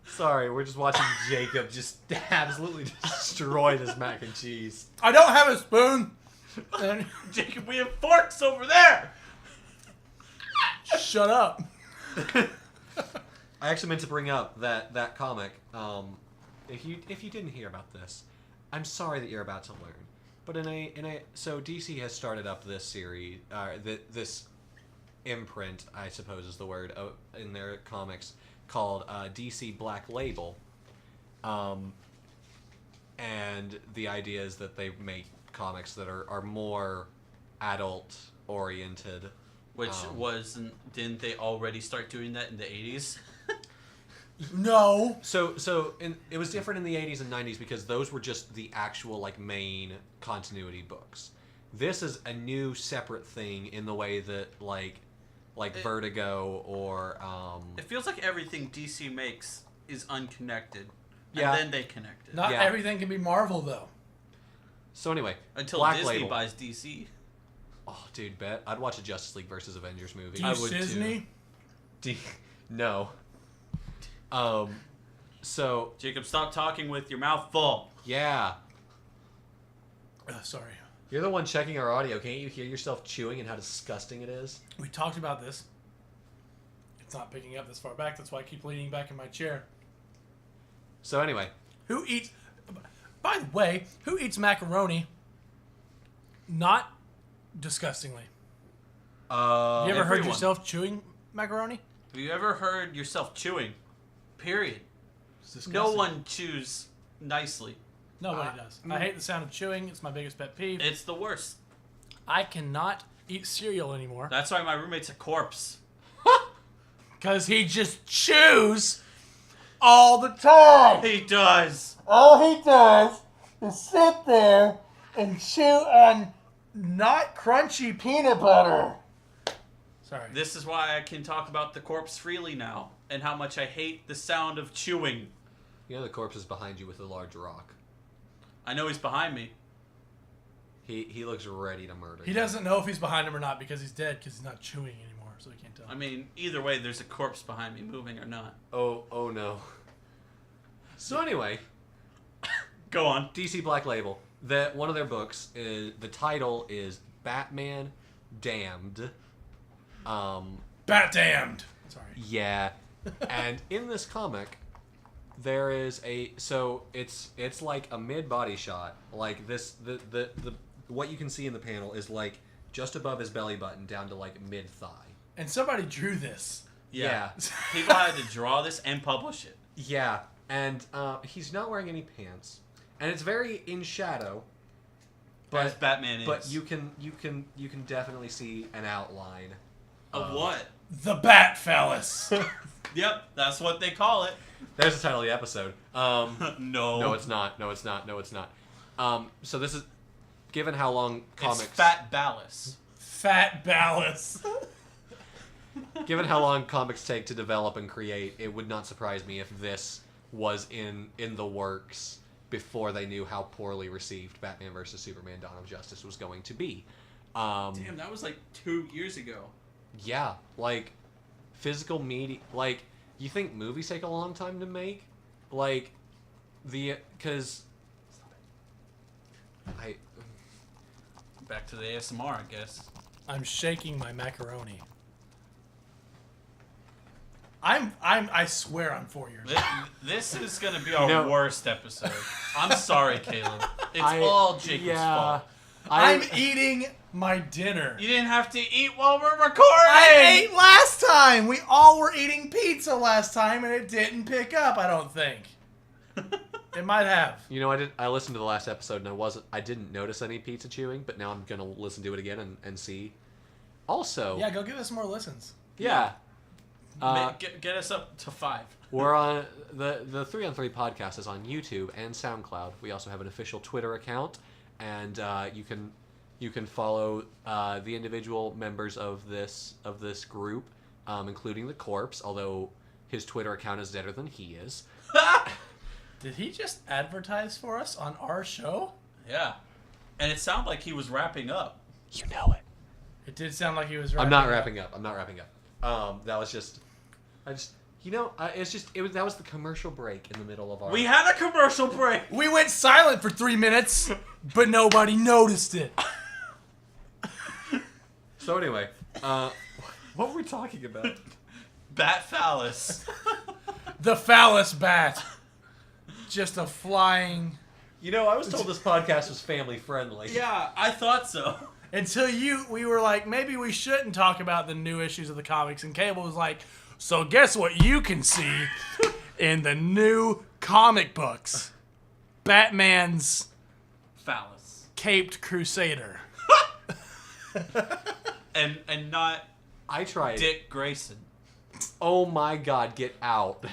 Sorry, we're just watching Jacob just absolutely destroy this mac and cheese. I don't have a spoon. And Jacob, we have forks over there! shut up. I actually meant to bring up that comic. If you didn't hear about this, I'm sorry that you're about to learn. But so DC has started up this series, this imprint, I suppose is the word, in their comics called DC Black Label. And the idea is that they make comics that are more adult oriented. Which didn't they already start doing that in the 80s? No. So it was different in the 80s and 90s because those were just the actual like main continuity books. This is a new separate thing in the way that like Vertigo or It feels like everything DC makes is unconnected. Yeah. And then they connect it. Not Yeah. everything can be Marvel though. So anyway, Until Black Disney Label. buys DC. Oh, dude, bet I'd watch a Justice League versus Avengers movie. Do you Disney? No. So Jacob, stop talking with your mouth full. yeah, Sorry. you're the one checking our audio. Can't you hear yourself chewing and how disgusting it is? We talked about this. It's not picking up this far back. That's why I keep leaning back in my chair. So anyway, Who eats... By the way, who eats macaroni not disgustingly? You ever heard Everyone. yourself chewing macaroni? Have you ever heard yourself chewing? Period. It's disgusting. No one chews nicely. Nobody does. I hate the sound of chewing. It's my biggest pet peeve. It's the worst. I cannot eat cereal anymore. That's why my roommate's a corpse. Because he just chews all the time. He does. All he does is sit there and chew on not crunchy peanut butter. Sorry. This is why I can talk about the corpse freely now, and how much I hate the sound of chewing. You know the corpse is behind you with a large rock. I know he's behind me. He looks ready to murder He you. doesn't know if he's behind him or not because he's dead because he's not chewing anymore, so he can't tell. I mean, either way, there's a corpse behind me, moving or not. Oh no. So anyway, Go on. DC Black Label. One of their books is the title is Batman Damned. Bat damned. Sorry. Yeah, and in this comic, there is it's like a mid body shot. Like this, the what you can see in the panel is like just above his belly button down to like mid thigh. And somebody drew this. Yeah. People had to draw this and publish it. Yeah, and he's not wearing any pants, and it's very in shadow. As Batman is. But you can definitely see an outline Of what? The Bat Phallus. Yep, that's what they call it. There's the title of the episode. No. No, it's not. No, it's not. No, it's not. So this is, given how long comics... It's Fat Ballus. Fat Ballus. Given how long comics take to develop and create, it would not surprise me if this was in the works before they knew how poorly received Batman vs. Superman Dawn of Justice was going to be. Damn, that was like 2 years ago. Yeah, like, physical media... Like, you think movies take a long time to make? Like, because... Back to the ASMR, I guess. I'm shaking my macaroni. I swear I'm 4 years old. This is going to be our worst episode. I'm sorry, Caleb. It's all Jacob's fault. I'm eating my dinner. You didn't have to eat while we're recording. I ate last time. We all were eating pizza last time, and it didn't pick up. I don't think. It might have. You know, I listened to the last episode, and I didn't notice any pizza chewing, but now I'm gonna listen to it again and see. Also, Yeah, go give us more listens. yeah. Get us up to 5. We're on the 3 on 3 podcast is on YouTube and SoundCloud. We also have an official Twitter account, and you can follow the individual members of this group, including the corpse. Although his Twitter account is deader than he is. Did he just advertise for us on our show? Yeah. And it sounded like he was wrapping up. You know it. It did sound like he was wrapping I'm not up. wrapping up. I'm not wrapping up. That was just. That was the commercial break in the middle of our. We had a commercial break. We went silent for 3 minutes, but nobody noticed it. So anyway, what were we talking about? Bat Phallus. The phallus bat. Just a flying... You know, I was told this podcast was family friendly. Yeah, I thought so. Until we were like, maybe we shouldn't talk about the new issues of the comics, and Cable was like, so guess what you can see in the new comic books? Batman's Phallus. caped crusader. And not I tried. Dick Grayson. Oh my God, get out.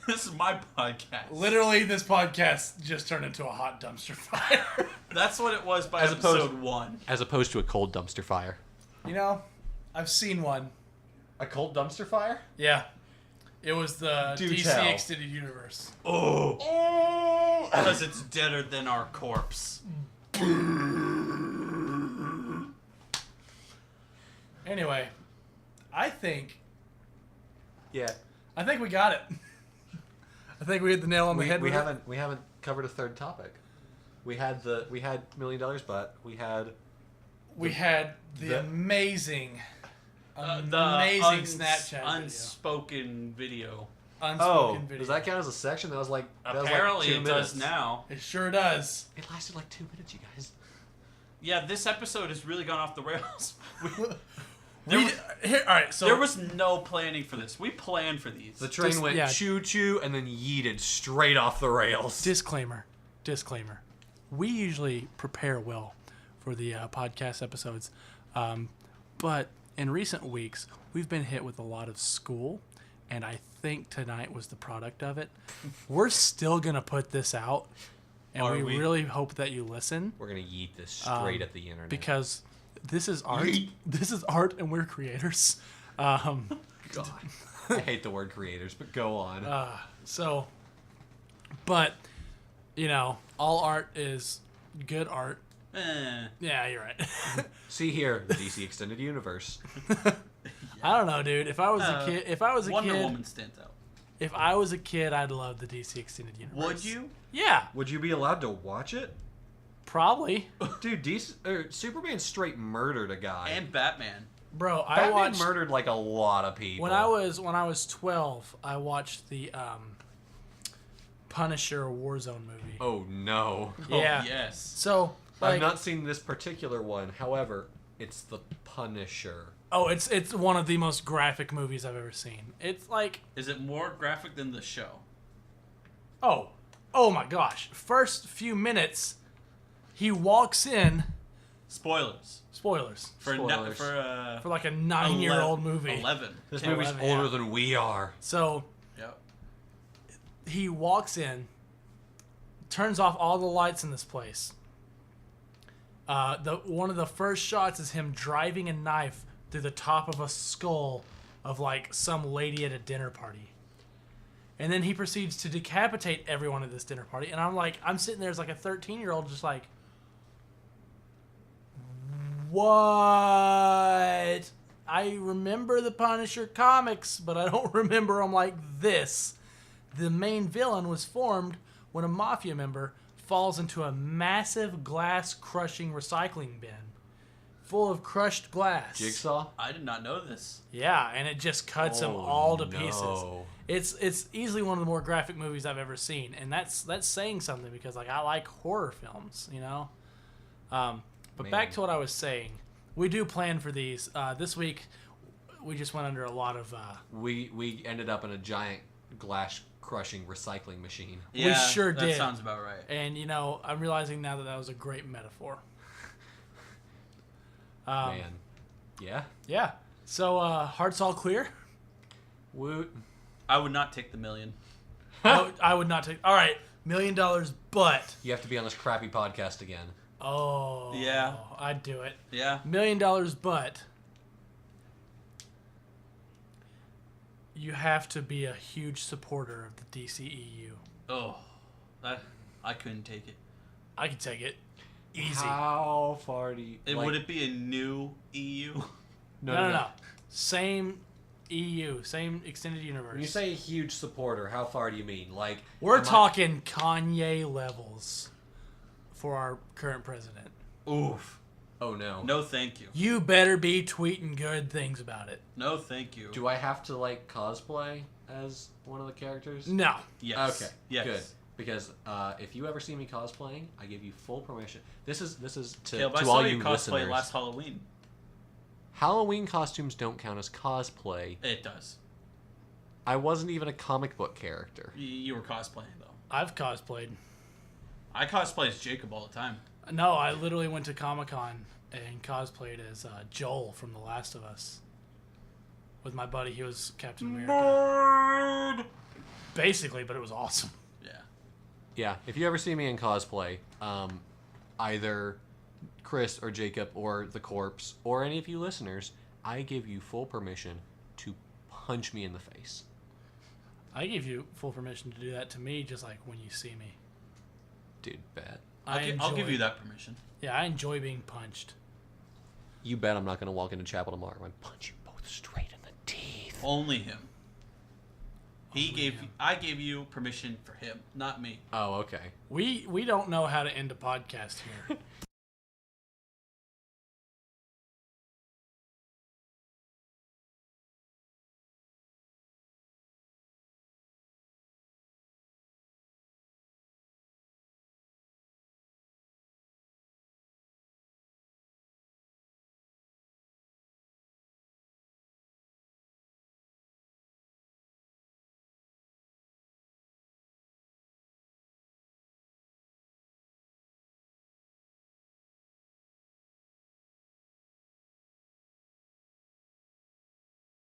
This is my podcast. Literally, this podcast just turned into a hot dumpster fire. That's what it was by As episode 1. As opposed to a cold dumpster fire. You know, I've seen one. A cold dumpster fire? Yeah. It was the Do DC tell. Extended Universe. Oh. Because it's deader than our corpse. Anyway, I think Yeah. we got it. I think we hit the nail on the head. We with it. haven't covered a third topic. We had $1 million, but we had the amazing Snapchat video. Unspoken video. Unspoken video. Does that count as a section? That was like Apparently like 2 it minutes. does now. It sure does. It lasted like 2 minutes, you guys. Yeah, this episode has really gone off the rails. All right, so there was no planning for this. We planned for these. The train went choo-choo and then yeeted straight off the rails. Disclaimer. We usually prepare well for the podcast episodes, but in recent weeks, we've been hit with a lot of school, and I think tonight was the product of it. We're still going to put this out, and we really hope that you listen. We're going to yeet this straight at the internet. Because this is art. Yeet. This is art, and we're creators. God. I hate the word creators, but go on. But, all art is good art. Yeah, you're right. See here, the DC Extended Universe. I don't know, dude. If I was a kid, Wonder Woman stands out. If I was a kid, I'd love the DC Extended Universe. Would you? Yeah. Would you be allowed to watch it? Probably. Dude, Superman straight murdered a guy. And Batman. Bro, Batman murdered like a lot of people. When I was 12, I watched the Punisher Warzone movie. Oh no. Yeah. Oh, yes. So I've not seen this particular one. However, it's the Punisher. Oh, it's one of the most graphic movies I've ever seen. It's like... Is it more graphic than the show? Oh my gosh. First few minutes, he walks in... Spoilers. For like a 9-year-old movie. 11. This movie's older than we are. So... Yep. He walks in, turns off all the lights in this place. One of the first shots is him driving a knife through the top of a skull of like some lady at a dinner party. And then he proceeds to decapitate everyone at this dinner party. And I'm sitting there as like a 13-year-old just like, what? I remember the Punisher comics, but I don't remember them like this. The main villain was formed when a mafia member falls into a massive glass-crushing recycling bin full of crushed glass. Jigsaw? I did not know this. Yeah, and it just cuts him all to pieces. It's easily one of the more graphic movies I've ever seen, and that's saying something because like I like horror films, But back to what I was saying, we do plan for these. This week, we just went under a lot of. We ended up in a giant glass crushing recycling machine. Yeah, we sure did. That sounds about right. And I'm realizing now that was a great metaphor. Man, yeah. Yeah. So hearts all clear. Woot. I would not take the $1 million. I would not take. All right, $1 million, but you have to be on this crappy podcast again. Oh. Yeah. I'd do it. Yeah. $1 million, but you have to be a huge supporter of the DCEU. Oh, I couldn't take it. I could take it. Easy. How far do you... Would it be a new EU? No. Same EU, same extended universe. When you say a huge supporter, how far do you mean? Like we're talking Kanye levels for our current president. Oof. Oh no. No, thank you. You better be tweeting good things about it. No, thank you. Do I have to cosplay as one of the characters? No. Yes. Okay. Yes. Good. Because if you ever see me cosplaying, I give you full permission. This is to Caleb, I all saw you cosplay listeners. last Halloween. Halloween costumes don't count as cosplay. It does. I wasn't even a comic book character. You were cosplaying though. I've cosplayed. I cosplay as Jacob all the time. No, I literally went to Comic-Con and cosplayed as Joel from The Last of Us. With my buddy, he was Captain America. Nerd! Basically, but it was awesome. Yeah. Yeah, if you ever see me in cosplay, either Chris or Jacob or the corpse or any of you listeners, I give you full permission to punch me in the face. I give you full permission to do that to me just like when you see me. Dude, bet. I'll give you that permission. Yeah, I enjoy being punched. You bet I'm not going to walk into chapel tomorrow and punch you both straight in the teeth. Only him. I gave you permission for him, not me. Oh, okay. We don't know how to end a podcast here.